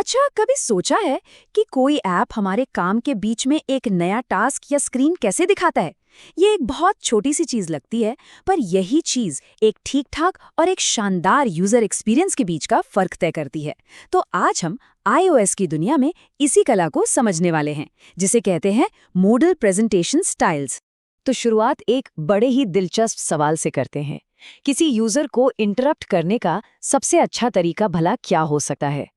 अच्छा, कभी सोचा है कि कोई ऐप हमारे काम के बीच में एक नया टास्क या स्क्रीन कैसे दिखाता है? ये एक बहुत छोटी सी चीज लगती है, पर यही चीज एक ठीक-ठाक और एक शानदार यूजर एक्सपीरियंस के बीच का फर्क तय करती है। तो आज हम iOS की दुनिया में इसी कला को समझने वाले हैं, जिसे कहते हैं मॉडल प्रेजेंटेशन स्टाइल्स। तो शुरुआत एक बड़े ही दिलचस्प सवाल से करते हैं। किसी यूजर को इंटरप्ट करने का सबसे अच्छा तरीका भला क्या हो सकता है?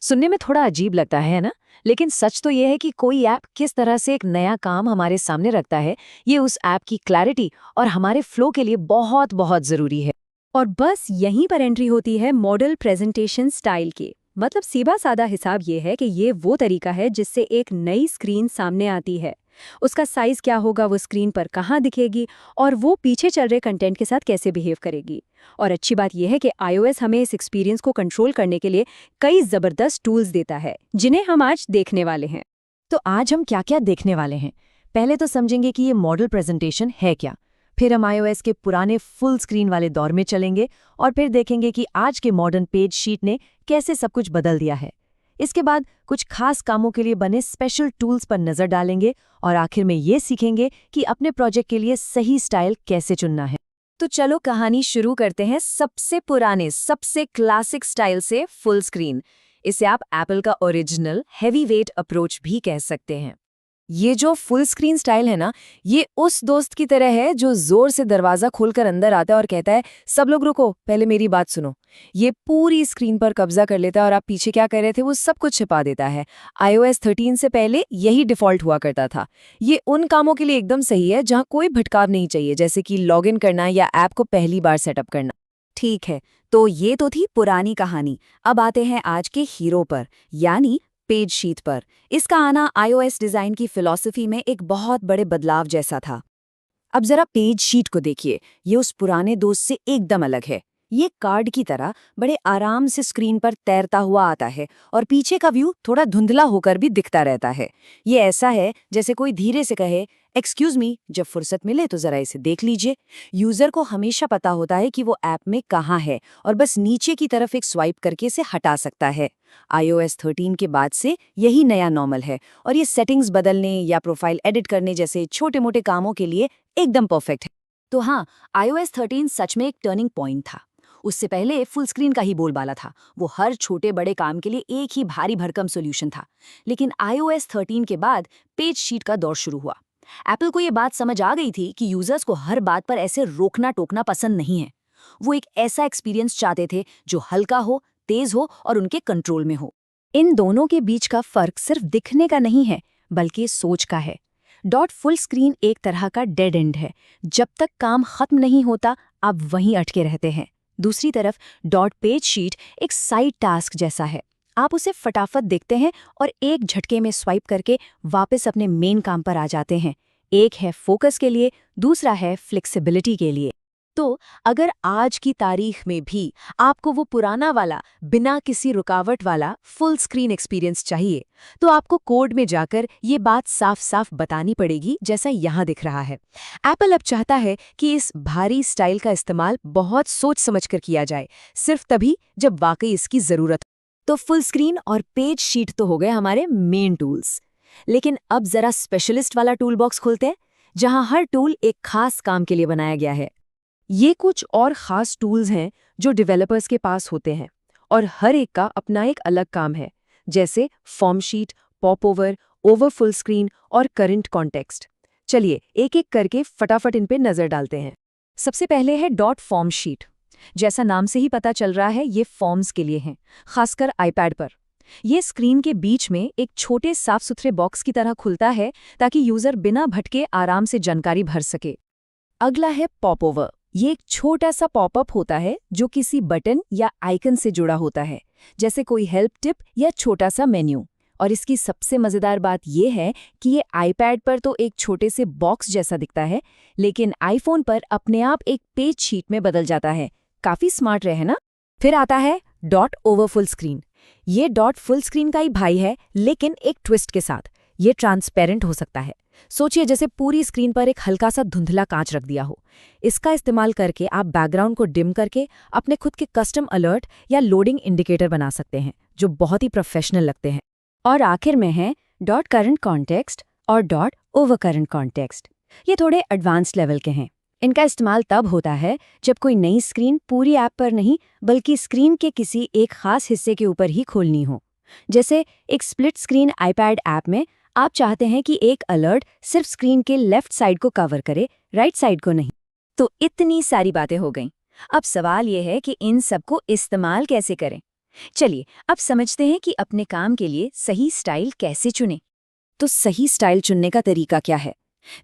सुनने में थोड़ा अजीब लगता है ना? लेकिन सच तो यह है कि कोई ऐप किस तरह से एक नया काम हमारे सामने रखता है, ये उस ऐप की क्लैरिटी और हमारे फ्लो के लिए बहुत बहुत जरूरी है। और बस यहीं पर एंट्री होती है मॉडल प्रेजेंटेशन स्टाइल की। मतलब सीधा साधा हिसाब ये है कि ये वो तरीका है जिससे एक नई स्क्रीन सामने आती है। उसका साइज क्या होगा, वो स्क्रीन पर कहाँ दिखेगी और वो पीछे चल रहे कंटेंट के साथ कैसे बिहेव करेगी। और अच्छी बात यह है कि iOS हमें इस एक्सपीरियंस को कंट्रोल करने के लिए कई ज़बरदस्त टूल्स देता है, जिन्हें हम आज देखने वाले हैं। तो आज हम क्या क्या देखने वाले हैं? पहले तो समझेंगे कि ये मॉडल प्रेजेंटेशन है क्या। फिर हम iOS के पुराने फुल स्क्रीन वाले दौर में चलेंगे और फिर देखेंगे कि आज के मॉडर्न पेज शीट ने कैसे सब कुछ बदल दिया है। इसके बाद कुछ खास कामों के लिए बने स्पेशल टूल्स पर नजर डालेंगे और आखिर में ये सीखेंगे कि अपने प्रोजेक्ट के लिए सही स्टाइल कैसे चुनना है। तो चलो कहानी शुरू करते हैं सबसे पुराने, सबसे क्लासिक स्टाइल से, फुल स्क्रीन। इसे आप एप्पल का ओरिजिनल हैवी वेट अप्रोच भी कह सकते हैं। ये जो फुल स्क्रीन स्टाइल है ना, ये उस दोस्त की तरह है जो जोर से दरवाजा खोलकर अंदर आता है और कहता है, सब लोग रुको, पहले मेरी बात सुनो। ये पूरी स्क्रीन पर कब्जा कर लेता है और आप पीछे क्या कर रहे थे वो सब कुछ छिपा देता है। iOS 13 से पहले यही डिफॉल्ट हुआ करता था। ये उन कामों के लिए एकदम सही है जहां कोई भटकाव नहीं चाहिए, जैसे कि लॉगिन करना या ऐप को पहली बार सेटअप करना। ठीक है, तो ये तो थी पुरानी कहानी। अब आते हैं आज के हीरो पर, यानी पेज शीट पर। इसका आना iOS डिजाइन की फिलॉसफी में एक बहुत बड़े बदलाव जैसा था। अब जरा पेज शीट को देखिए, ये उस पुराने दोस्त से एकदम अलग है। ये कार्ड की तरह बड़े आराम से स्क्रीन पर तैरता हुआ आता है और पीछे का व्यू थोड़ा धुंधला होकर भी दिखता रहता है। ये ऐसा है जैसे कोई धीरे से कहे, एक्सक्यूज मी, जब फुर्सत मिले तो जरा इसे देख लीजिए। यूजर को हमेशा पता होता है कि वो ऐप में कहाँ है और बस नीचे की तरफ एक स्वाइप करके इसे हटा सकता है। iOS 13 के बाद से यही नया नॉर्मल है और ये सेटिंग्स बदलने या प्रोफाइल एडिट करने जैसे छोटे मोटे कामों के लिए एकदम परफेक्ट है। तो हाँ, iOS 13 सच में एक टर्निंग पॉइंट था। उससे पहले फुल स्क्रीन का ही बोलबाला था। वो हर छोटे बड़े काम के लिए एक ही भारी भरकम सॉल्यूशन था। लेकिन iOS 13 के बाद पेज शीट का दौर शुरू हुआ। एप्पल को ये बात समझ आ गई थी कि यूजर्स को हर बात पर ऐसे रोकना टोकना पसंद नहीं है। वो एक ऐसा एक्सपीरियंस चाहते थे जो हल्का हो, तेज हो और उनके कंट्रोल में हो। इन दोनों के बीच का फर्क सिर्फ दिखने का नहीं है, बल्कि सोच का है। डॉट फुल स्क्रीन एक तरह का डेड एंड है। जब तक काम खत्म नहीं होता, आप वहीं अटके रहते हैं। दूसरी तरफ डॉट पेज शीट एक साइड टास्क जैसा है। आप उसे फटाफट देखते हैं और एक झटके में स्वाइप करके वापस अपने मेन काम पर आ जाते हैं। एक है फोकस के लिए, दूसरा है फ्लेक्सिबिलिटी के लिए। तो अगर आज की तारीख में भी आपको वो पुराना वाला, बिना किसी रुकावट वाला फुल स्क्रीन एक्सपीरियंस चाहिए, तो आपको कोड में जाकर ये बात साफ साफ बतानी पड़ेगी, जैसा यहाँ दिख रहा है। एप्पल अब चाहता है कि इस भारी स्टाइल का इस्तेमाल बहुत सोच समझकर किया जाए, सिर्फ तभी जब वाकई इसकी जरूरत हो। तो फुल स्क्रीन और पेज शीट तो हो गए हमारे मेन टूल्स। लेकिन अब जरा स्पेशलिस्ट वाला टूल बॉक्स खोलते हैं, जहां हर टूल एक खास काम के लिए बनाया गया है। ये कुछ और ख़ास टूल्स हैं जो डेवलपर्स के पास होते हैं और हर एक का अपना एक अलग काम है, जैसे form sheet, pop over, over full screen और करंट कॉन्टेक्स्ट। चलिए एक एक करके फटाफट इन पे नज़र डालते हैं। सबसे पहले है डॉट फॉर्म शीट। जैसा नाम से ही पता चल रहा है, ये फॉर्म्स के लिए हैं, खासकर आईपैड पर। ये स्क्रीन के बीच में एक छोटे साफ सुथरे बॉक्स की तरह खुलता है ताकि यूज़र बिना भटके आराम से जानकारी भर सके। अगला है पॉप ओवर। ये एक छोटा सा पॉपअप होता है जो किसी बटन या आइकन से जुड़ा होता है, जैसे कोई हेल्प टिप या छोटा सा मेन्यू। और इसकी सबसे मज़ेदार बात यह है कि ये आईपैड पर तो एक छोटे से बॉक्स जैसा दिखता है, लेकिन आईफोन पर अपने आप एक पेज शीट में बदल जाता है। काफ़ी स्मार्ट रहे ना? फिर आता है डॉट ओवर फुल स्क्रीन। ये डॉट फुल स्क्रीन का ही भाई है, लेकिन एक ट्विस्ट के साथ। ये ट्रांसपेरेंट हो सकता है। सोचिए जैसे पूरी स्क्रीन पर एक हल्का सा धुंधला कांच रख दिया हो। इसका इस्तेमाल करके आप बैकग्राउंड को डिम करके अपने खुद के कस्टम अलर्ट या लोडिंग इंडिकेटर बना सकते हैं, जो बहुत ही प्रोफेशनल लगते हैं। और आखिर में है डॉट करंट कॉन्टेक्स्ट और डॉट ओवर करंट कॉन्टेक्स्ट। ये थोड़े एडवांस्ड लेवल के हैं। इनका इस्तेमाल तब होता है जब कोई नई स्क्रीन पूरी ऐप पर नहीं बल्कि स्क्रीन के किसी एक खास हिस्से के ऊपर ही खोलनी हो। जैसे एक स्प्लिट स्क्रीन आईपैड ऐप में आप चाहते हैं कि एक अलर्ट सिर्फ स्क्रीन के लेफ्ट साइड को कवर करे, राइट साइड को नहीं। तो इतनी सारी बातें हो गईं। अब सवाल यह है कि इन सबको इस्तेमाल कैसे करें। चलिए अब समझते हैं कि अपने काम के लिए सही स्टाइल कैसे चुनें। तो सही स्टाइल चुनने का तरीका क्या है?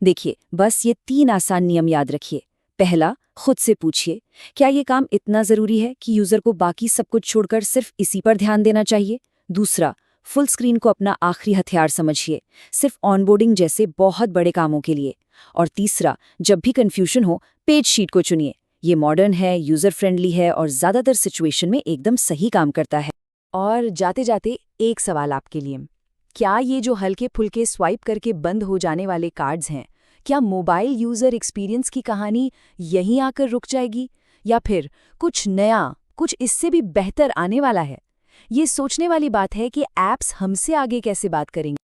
देखिए, बस ये 3 आसान नियम याद रखिए। पहला, खुद से पूछिए, क्या ये काम इतना ज़रूरी है कि यूज़र को बाकी सब कुछ छोड़कर सिर्फ इसी पर ध्यान देना चाहिए? दूसरा, फुल स्क्रीन को अपना आखिरी हथियार समझिए, सिर्फ ऑनबोर्डिंग जैसे बहुत बड़े कामों के लिए। और तीसरा, जब भी कन्फ्यूजन हो, पेज शीट को चुनिए। ये मॉडर्न है, यूज़र फ्रेंडली है और ज़्यादातर सिचुएशन में एकदम सही काम करता है। और जाते जाते एक सवाल आपके लिए, क्या ये जो हल्के फुल्के स्वाइप करके बंद हो जाने वाले कार्ड्स हैं, क्या मोबाइल यूज़र एक्सपीरियंस की कहानी यहीं आकर रुक जाएगी या फिर कुछ नया, कुछ इससे भी बेहतर आने वाला है? ये सोचने वाली बात है कि ऐप्स हमसे आगे कैसे बात करेंगे।